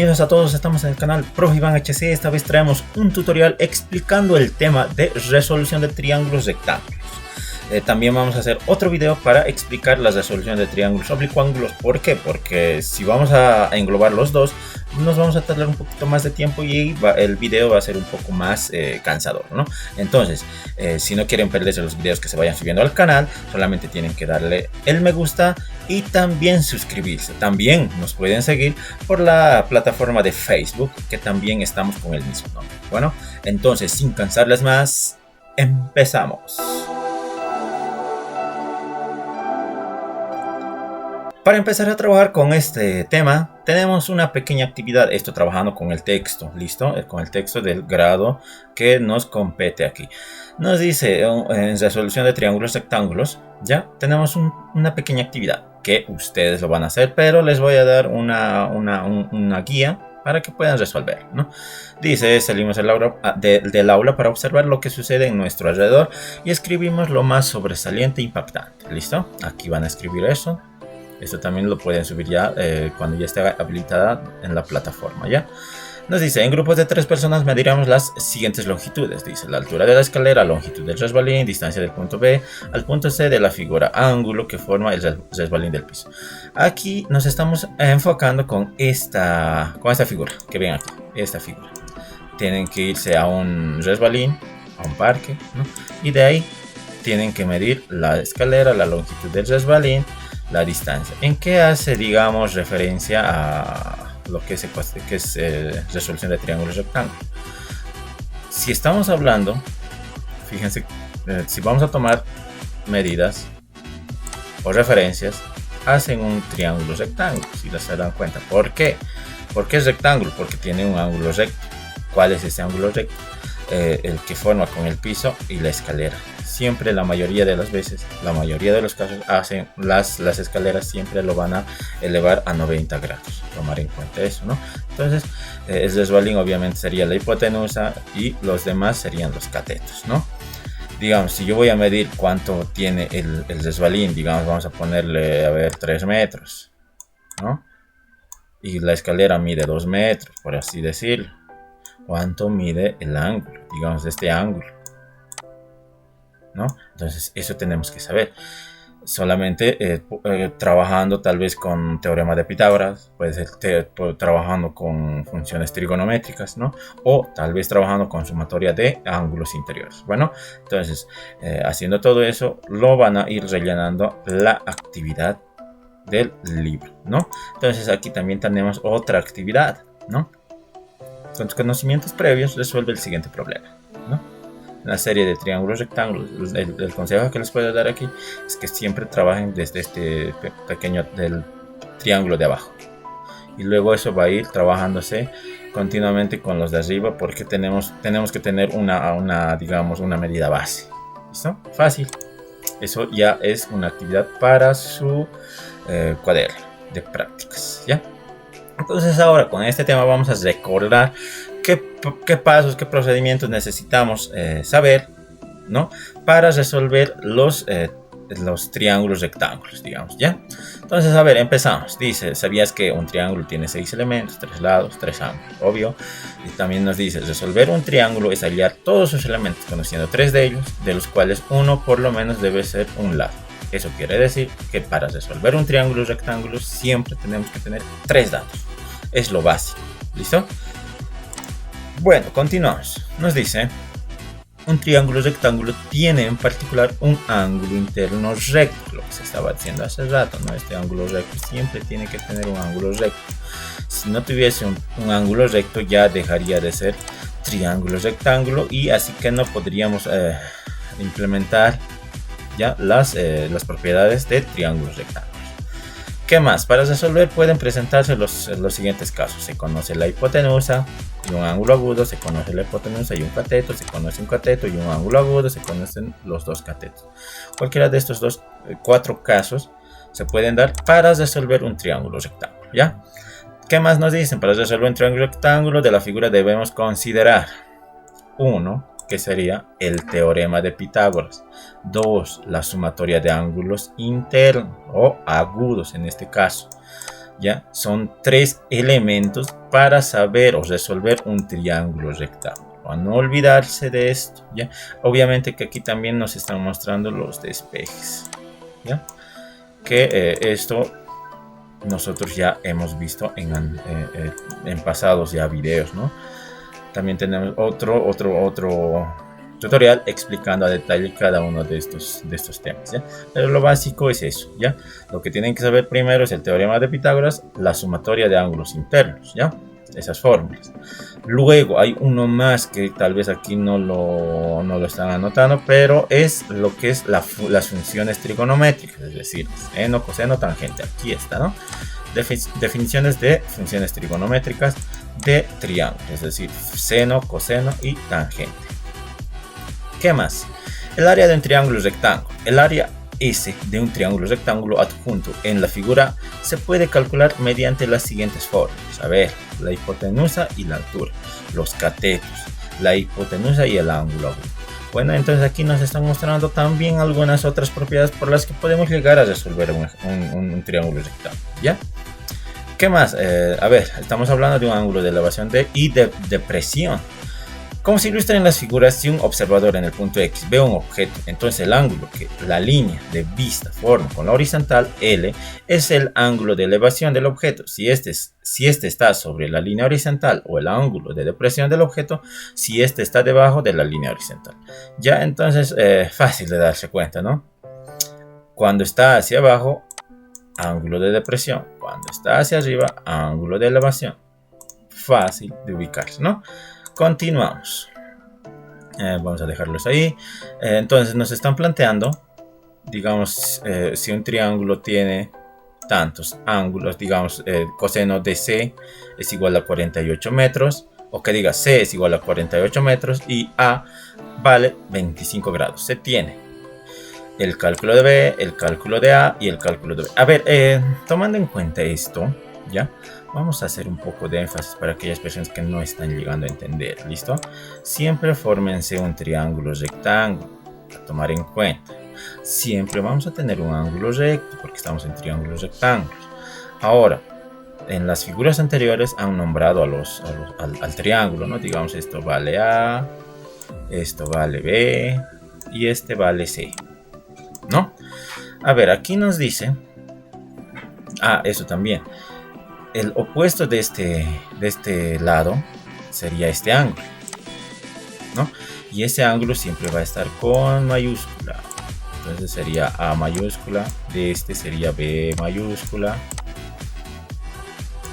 Bienvenidos a todos, estamos en el canal Prof Iván HC. Esta vez traemos un tutorial explicando el tema de resolución de triángulos rectángulos. También vamos a hacer otro video para explicar la resolución de triángulos oblicuángulos. ¿Por qué? Porque si vamos a englobar los dos, nos vamos a tardar un poquito más de tiempo y el video va a ser un poco más cansador, ¿no? Entonces, si no quieren perderse los videos que se vayan subiendo al canal, solamente tienen que darle el me gusta y también suscribirse. También nos pueden seguir por la plataforma de Facebook, que también estamos con el mismo nombre. Bueno, entonces, sin cansarles más, empezamos. Para empezar a trabajar con este tema, tenemos una pequeña actividad, esto trabajando con el texto, ¿listo? Con el texto del grado que nos compete aquí. Nos dice en resolución de triángulos rectángulos, ya tenemos una pequeña actividad que ustedes lo van a hacer, pero les voy a dar una guía para que puedan resolver, ¿no? Dice, salimos del aula para observar lo que sucede en nuestro alrededor y escribimos lo más sobresaliente e impactante, ¿listo? Aquí van a escribir eso. Esto también lo pueden subir ya cuando ya esté habilitada en la plataforma, ¿ya? Nos dice, en grupos de 3 personas mediremos las siguientes longitudes. Dice, la altura de la escalera, longitud del resbalín, distancia del punto B al punto C de la figura, ángulo que forma el resbalín del piso. Aquí nos estamos enfocando con esta figura, que ven aquí, esta figura. Tienen que irse a un resbalín, a un parque, ¿no? Y de ahí tienen que medir la escalera, la longitud del resbalín, la distancia. ¿En qué hace, digamos, referencia a lo que es resolución de triángulos rectángulos? Si estamos hablando, fíjense, si vamos a tomar medidas o referencias, hacen un triángulo rectángulo, si se dan cuenta. ¿Por qué? ¿Por qué es rectángulo? Porque tiene un ángulo recto. ¿Cuál es ese ángulo recto? El que forma con el piso y la escalera. Siempre, la mayoría de las veces, la mayoría de los casos, hacen las escaleras siempre lo van a elevar a 90 grados. Tomar en cuenta eso, ¿no? Entonces, el resbalín obviamente sería la hipotenusa y los demás serían los catetos, ¿no? Digamos, si yo voy a medir cuánto tiene el resbalín, digamos, vamos a ponerle, a ver, 3 metros, ¿no? Y la escalera mide 2 metros, por así decirlo. ¿Cuánto mide el ángulo? Digamos, este ángulo, ¿no? Entonces, eso tenemos que saber. Solamente trabajando tal vez con teorema de Pitágoras, puede ser trabajando con funciones trigonométricas, ¿no? O tal vez trabajando con sumatoria de ángulos interiores. Bueno, entonces, haciendo todo eso, lo van a ir rellenando la actividad del libro, ¿no? Entonces, aquí también tenemos otra actividad, ¿no? Con tus conocimientos previos, resuelve el siguiente problema, ¿no? Una serie de triángulos rectángulos. El consejo que les puedo dar aquí es que siempre trabajen desde este pequeño del triángulo de abajo. Y luego eso va a ir trabajándose continuamente con los de arriba, porque tenemos que tener digamos, una medida base. ¿Listo? Fácil. Eso ya es una actividad para su cuaderno de prácticas, ¿ya? Entonces ahora con este tema vamos a recordar qué pasos, qué procedimientos necesitamos saber, ¿no? Para resolver los triángulos rectángulos, digamos, ¿ya? Entonces, a ver, empezamos. Dice, ¿sabías que un triángulo tiene 6 elementos, 3 lados, 3 ángulos? Obvio. Y también nos dice, resolver un triángulo es hallar todos sus elementos, conociendo 3 de ellos, de los cuales uno por lo menos debe ser un lado. Eso quiere decir que para resolver un triángulo rectángulo siempre tenemos que tener 3 datos. Es lo básico. ¿Listo? Bueno, continuamos. Nos dice, un triángulo rectángulo tiene en particular un ángulo interno recto, lo que se estaba diciendo hace rato, ¿no? Este ángulo recto siempre tiene que tener un ángulo recto. Si no tuviese un ángulo recto, ya dejaría de ser triángulo rectángulo, y así que no podríamos implementar ya las propiedades de triángulos rectángulos. ¿Qué más? Para resolver pueden presentarse los siguientes casos. Se conoce la hipotenusa y un ángulo agudo, se conoce la hipotenusa y un cateto, se conoce un cateto y un ángulo agudo, se conocen los dos catetos. Cualquiera de estos 4 casos se pueden dar para resolver un triángulo rectángulo, ¿ya? ¿Qué más nos dicen? Para resolver un triángulo rectángulo, de la figura debemos considerar 1, que sería el teorema de Pitágoras. 2, la sumatoria de ángulos internos o agudos en este caso. ¿ya? Son 3 elementos para saber o resolver un triángulo rectángulo. A no olvidarse de esto, ¿ya? Obviamente que aquí también nos están mostrando los despejes, ¿ya? Que esto nosotros ya hemos visto en pasados ya videos, ¿no? También tenemos otro tutorial explicando a detalle cada uno de estos temas, ¿ya? Pero lo básico es eso, ¿ya? Lo que tienen que saber primero es el teorema de Pitágoras, la sumatoria de ángulos internos, ¿ya? Esas fórmulas. Luego hay uno más que tal vez aquí no lo están anotando, pero es lo que es las funciones trigonométricas, es decir, seno, coseno, tangente. Aquí está, ¿no? Definiciones de funciones trigonométricas de triángulos, es decir, seno, coseno y tangente. ¿Qué más? El área de un triángulo rectángulo. El área S de un triángulo rectángulo adjunto en la figura se puede calcular mediante las siguientes fórmulas. A ver, la hipotenusa y la altura, los catetos, la hipotenusa y el ángulo agudo. Bueno, entonces aquí nos están mostrando también algunas otras propiedades por las que podemos llegar a resolver un triángulo rectángulo, ¿ya? ¿Qué más? A ver, estamos hablando de un ángulo de elevación y de depresión. Como se ilustra en las figuras, si un observador en el punto X ve un objeto, entonces el ángulo que la línea de vista forma con la horizontal L es el ángulo de elevación del objeto. Si este está sobre la línea horizontal, o el ángulo de depresión del objeto si este está debajo de la línea horizontal. Ya entonces, fácil de darse cuenta, ¿no? Cuando está hacia abajo, ángulo de depresión. Cuando está hacia arriba, ángulo de elevación. Fácil de ubicarse, ¿no? Continuamos. Vamos a dejarlos ahí. Entonces nos están planteando, digamos, si un triángulo tiene tantos ángulos, digamos, coseno de C es igual a 48 metros, o que diga C es igual a 48 metros y A vale 25 grados. Se tiene el cálculo de B, el cálculo de A y el cálculo de B. A ver, tomando en cuenta esto, ¿ya? Vamos a hacer un poco de énfasis para aquellas personas que no están llegando a entender, ¿listo? Siempre fórmense un triángulo rectángulo, a tomar en cuenta. Siempre vamos a tener un ángulo recto, porque estamos en triángulos rectángulos. Ahora, en las figuras anteriores han nombrado al triángulo, ¿no? Digamos, esto vale A, esto vale B, y este vale C, ¿no? A ver, aquí nos dice... eso también. El opuesto de este lado sería este ángulo, ¿no? Y ese ángulo siempre va a estar con mayúscula. Entonces sería A mayúscula, de este sería B mayúscula,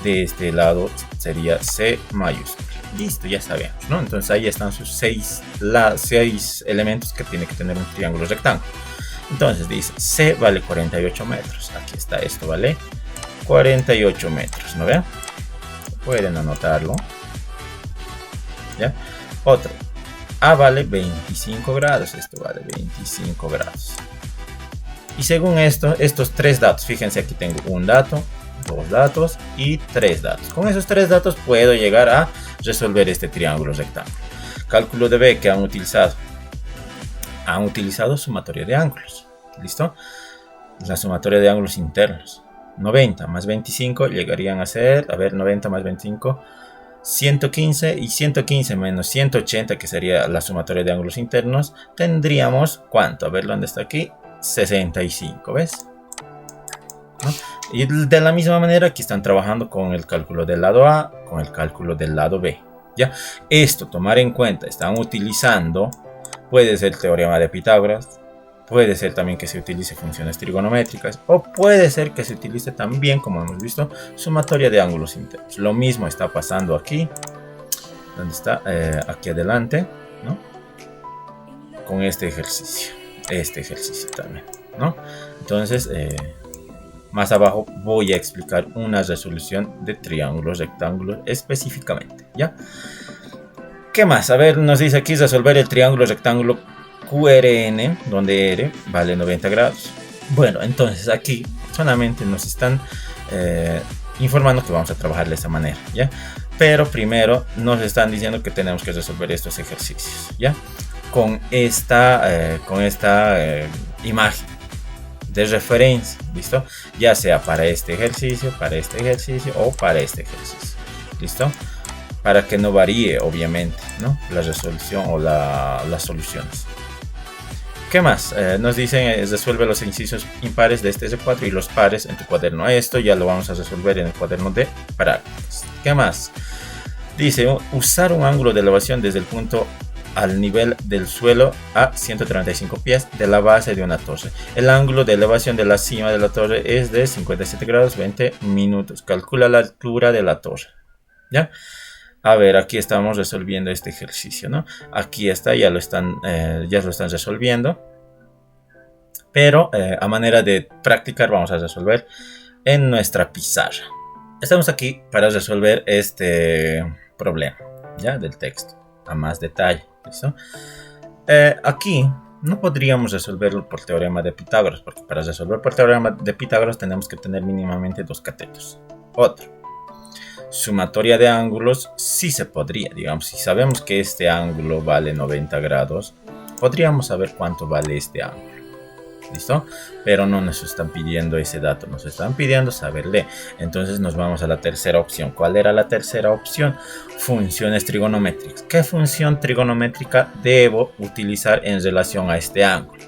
de este lado sería C mayúscula. Listo, ya sabemos, ¿no? Entonces ahí están sus 6 elementos que tiene que tener un triángulo rectángulo. Entonces dice, C vale 48 metros. Aquí está, esto vale 48 metros, ¿no vean? Pueden anotarlo. ¿Ya? Otro. A vale 25 grados. Esto vale 25 grados. Y según estos 3 datos, fíjense, aquí tengo un dato, 2 datos y 3 datos. Con esos 3 datos puedo llegar a resolver este triángulo rectángulo. Cálculo de B que han utilizado. Han utilizado sumatoria de ángulos. ¿Listo? La sumatoria de ángulos internos. 90 más 25 llegarían a ser, 90 más 25, 115, y 115 menos 180, que sería la sumatoria de ángulos internos, tendríamos, ¿cuánto? A ver, ¿dónde está aquí? 65, ¿ves? ¿No? Y de la misma manera aquí están trabajando con el cálculo del lado A, con el cálculo del lado B, ¿ya? Esto, tomar en cuenta, están utilizando, puede ser el teorema de Pitágoras, puede ser también que se utilice funciones trigonométricas, o puede ser que se utilice también, como hemos visto, sumatoria de ángulos internos. Lo mismo está pasando aquí, donde está, aquí adelante, ¿no? Con este ejercicio también, ¿no? Entonces, más abajo voy a explicar una resolución de triángulos rectángulos específicamente, ¿ya? ¿Qué más? A ver, nos dice aquí resolver el triángulo rectángulo QRN, donde R vale 90 grados. Bueno, entonces aquí solamente nos están informando que vamos a trabajar de esta manera, ¿ya? Pero primero nos están diciendo que tenemos que resolver estos ejercicios, ¿ya? Con esta imagen, de referencia, ¿listo? Ya sea para este ejercicio o para este ejercicio, ¿listo? Para que no varíe, obviamente, ¿no? La resolución o las soluciones. ¿Qué más? Nos dicen, resuelve los incisos impares de este R4 y los pares en tu cuaderno. Esto ya lo vamos a resolver en el cuaderno de prácticas. ¿Qué más? Dice, usar un ángulo de elevación desde el punto al nivel del suelo a 135 pies de la base de una torre. El ángulo de elevación de la cima de la torre es de 57 grados 20 minutos. Calcula la altura de la torre. ¿Ya? A ver, aquí estamos resolviendo este ejercicio, ¿no? Aquí está, ya lo están resolviendo. Pero a manera de practicar vamos a resolver en nuestra pizarra. Estamos aquí para resolver este problema, ¿ya? Del texto, a más detalle, ¿listo? Aquí no podríamos resolverlo por teorema de Pitágoras, porque para resolver por teorema de Pitágoras tenemos que tener mínimamente dos catetos. Otro. Sumatoria de ángulos sí se podría, digamos, si sabemos que este ángulo vale 90 grados, podríamos saber cuánto vale este ángulo, ¿listo? Pero no nos están pidiendo ese dato, nos están pidiendo saberle. Entonces nos vamos a la tercera opción. ¿Cuál era la tercera opción? Funciones trigonométricas. ¿Qué función trigonométrica debo utilizar en relación a este ángulo?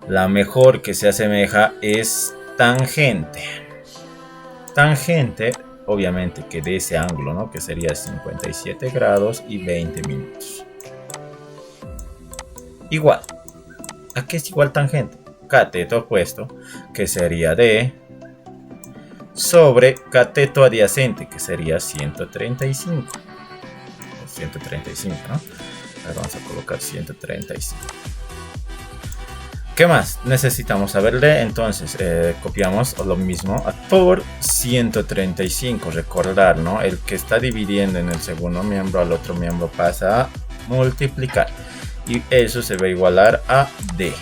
La mejor que se asemeja es tangente. Tangente, obviamente, que de ese ángulo, ¿no? Que sería 57 grados y 20 minutos. Igual. ¿A qué es igual tangente? Cateto opuesto, que sería D, sobre cateto adyacente, que sería 135. O 135, ¿no? Ahora vamos a colocar 135. ¿Qué más? Necesitamos saberle, entonces copiamos lo mismo por 135, recordar, ¿no? El que está dividiendo en el segundo miembro al otro miembro pasa a multiplicar y eso se va a igualar a D.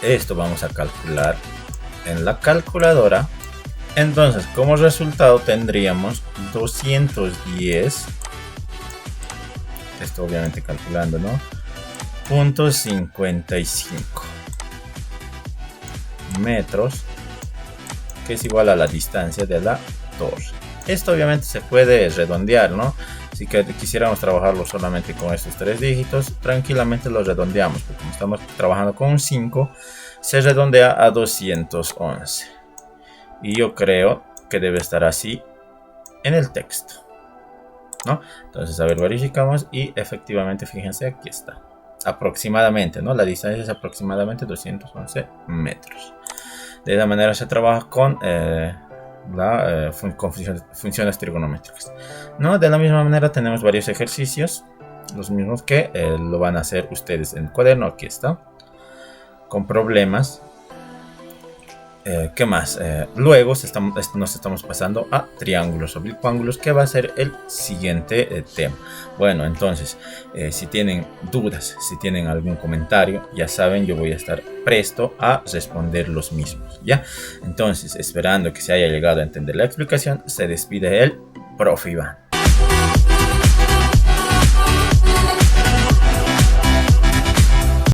Esto vamos a calcular en la calculadora. Entonces, como resultado tendríamos 210, esto obviamente calculando, ¿no? .55 metros, que es igual a la distancia de la torre. Esto obviamente se puede redondear, ¿no? Si quisiéramos trabajarlo solamente con estos tres dígitos, tranquilamente lo redondeamos, porque como estamos trabajando con un 5, se redondea a 211. Y yo creo que debe estar así en el texto, ¿no? Entonces, a ver, verificamos y efectivamente, fíjense, aquí está. Aproximadamente, ¿no? La distancia es aproximadamente 211 metros. De esa manera se trabaja con funciones trigonométricas, ¿no? De la misma manera tenemos varios ejercicios, los mismos que lo van a hacer ustedes en el cuaderno. Aquí está, con problemas. ¿Qué más? Luego nos estamos pasando a triángulos oblicuángulos, que va a ser el siguiente tema. Bueno, entonces, si tienen dudas, si tienen algún comentario, ya saben, yo voy a estar presto a responder los mismos, ¿ya? Entonces, esperando que se haya llegado a entender la explicación, se despide el profe Iván.